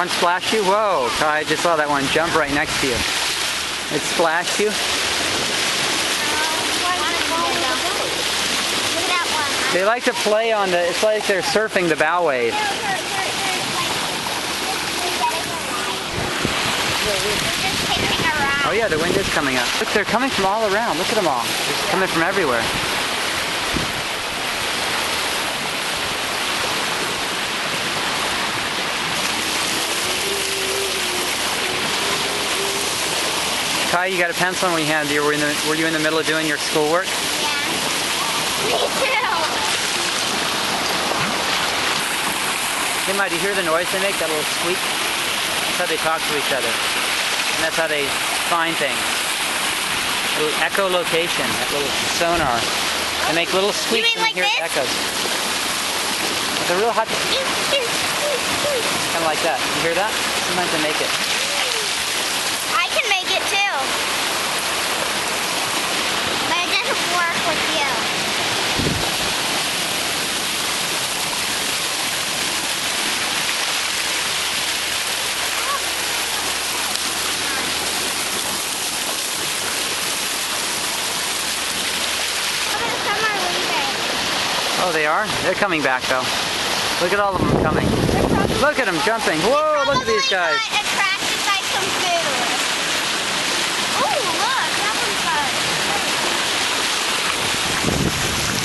one splashed you? Whoa, Kai, I just saw that one jump right next to you. It splashed you? Look at that one. They like to play on the, it's like they're surfing the bow wave. Oh yeah, the wind is coming up. Look, they're coming from all around. Look at them all. They're coming from everywhere. Kai, you got a pencil and were you in the middle of doing your schoolwork? Yeah. Me too. Emma, do you hear the noise they make? That little squeak? That's how they talk to each other. And that's how they find things. A little echolocation, that little sonar. They make little squeaks and like hear this? echoes. It's a real hot... Kind of like that. You hear that? Sometimes they make it. I can make it too. But it doesn't work with you. Oh, they are? They're coming back though. Look at all of them coming. Look at them jumping. Whoa, look at these guys.